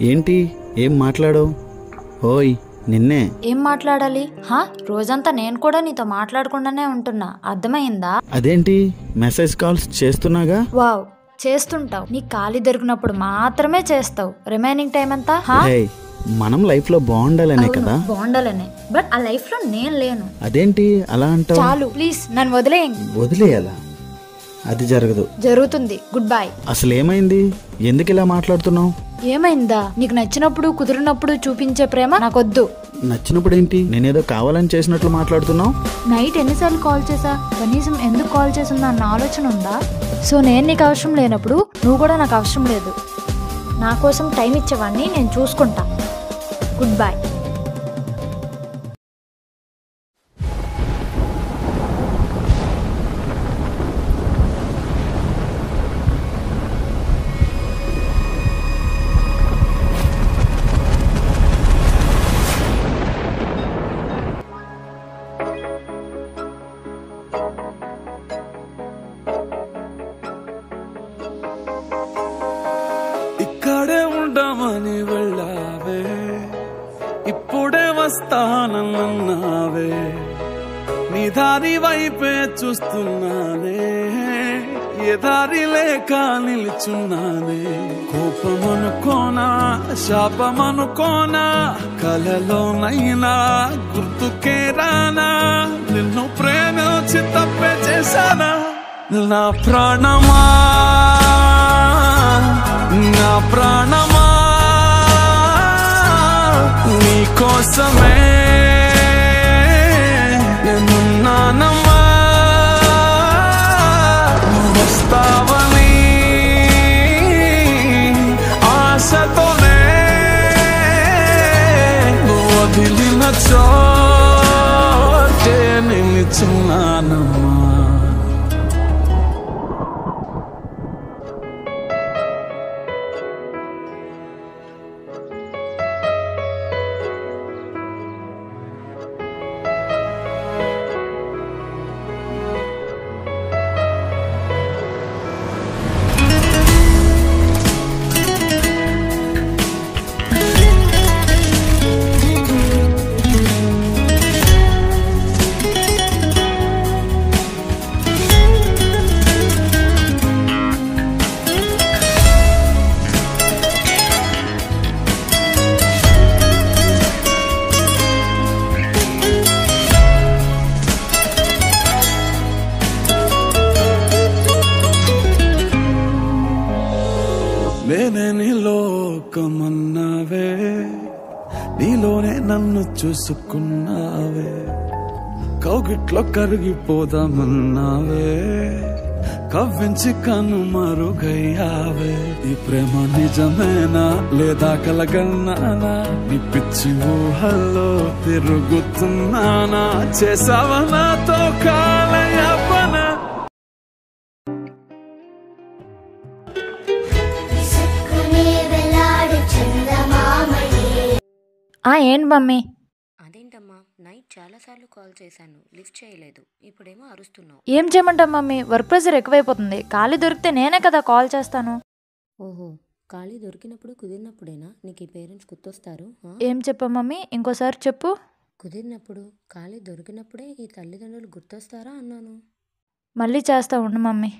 ఏంటి ఏం మాట్లాడవు? ఓయ్ నిన్నే. ఏం మాట్లాడాలి? రోజంతా నేను కూడా నీతో మాట్లాడకుండానే ఉంటున్నా, అర్థమైందా? అదేంటి మెసేజ్ కాల్స్ చేస్తున్నాగా? వావ్, చేస్తుంటావు. నీ ఖాళీ దొరికినప్పుడు మాత్రమే చేస్తావు. రిమైనింగ్ టైం అంతా మనం లైఫ్ లో బాగుండాలనే కదా. బాగుండాలనే, బట్ ఆ లైఫ్ లో నేను లేను. అదేంటి అలా అంటావు? చాలు ప్లీజ్, నన్ను వదిలేయండి. వదిలేయాలా? అది జరగదు. జరుగుతుంది. Good bye. అసలు ఏమైంది? ఎందుకు ఇలా మాట్లాడుతున్నావు? ఏమైందా? నీకు నచ్చినప్పుడు కుదిరినప్పుడు చూపించే ప్రేమ నాకొద్దు. నచ్చినప్పుడు ఏంటి? నేనేదో కావాలని చేసినట్లు మాట్లాడుతున్నావు. నైట్ ఎన్నిసార్లు కాల్ చేసా? కనీసం ఎందుకు కాల్ చేసిందా అన్న ఆలోచన ఉందా? సో నేను నీకు అవసరం లేనప్పుడు నువ్వు కూడా నాకు అవసరం లేదు. నా కోసం టైం ఇచ్చేవాడిని నేను చూసుకుంటా. Good bye. ఇక్కడే ఉండమని వెళ్ళావే, ఇప్పుడే వస్తానన్నావే, నీ దారి వైపే చూస్తున్నానే, ఏ దారి లేక నిలుచున్నానే. కోపమనుకోనా శాపమనుకోనా, కలలోనైనా గుర్తుకే రానా, నిన్ను ప్రేమించి తప్పే చేశానా. నా ప్రాణమా నా ప్రాణమా నీ కోసమే నేనున్నానమ్మా. నువ్వు వస్తావని ఆశతోనే నువ్వు వదిలిన చోటే నిలుచున్నానమ్మా. నేనే నీ లోకమన్నావే, నీలోనే నన్ను చూసుకున్నావే, కౌగిట్లో కరిగిపోదామన్నావే, కవ్వించి కనుమరుగయ్యావే. ఈ ప్రేమ నిజమేనా లేదా కలగన్నానా, నీ పిచ్చి ఊహల్లో తిరుగుతున్నానా, చేసావా నాతో కాలయాపన. ఏంటి మమ్మీ? అదేంటమ్మా, నైట్ చాలాసార్లు కాల్ చేశాను, లిఫ్ట్ చేయలేదు, ఇప్పుడేమో అరుస్తున్నావు. ఏం చేయమంటావు మమ్మీ, వర్క్ ప్రెషర్ ఎక్కువైపోతుంది. ఖాళీ దొరికితే నేనే కదా కాల్ చేస్తాను. ఓహో, ఖాళీ దొరికినప్పుడు కుదిరినప్పుడేనా నీకు ఈ పేరెంట్స్ గుర్తొస్తారు? ఏం చెప్పా మమ్మీ, ఇంకోసారి చెప్పు. కుదిరినప్పుడు ఖాళీ దొరికినప్పుడే ఈ తల్లిదండ్రులు గుర్తొస్తారా అన్నాను. మళ్ళీ చేస్తా ఉండు మమ్మీ.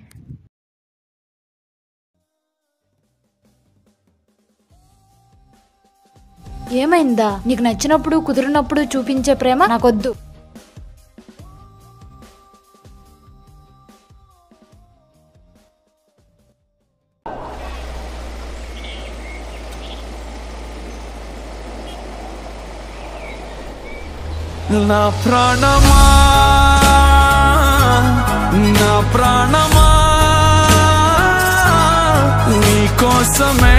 ఏమైందా? నీకు నచ్చినప్పుడు కుదిరినప్పుడు చూపించే ప్రేమ నాకొద్దు. నా ప్రాణమా నా ప్రాణమా నీ కోసమే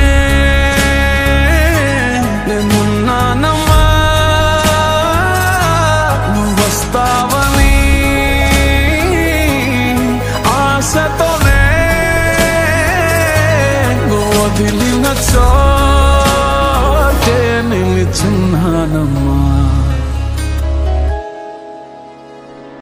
నేనున్నానమ్మా. నువ్వు వస్తావని ఆశతోనే నువ్వు వదిలిన చోటే నిలుచున్నానమ్మా.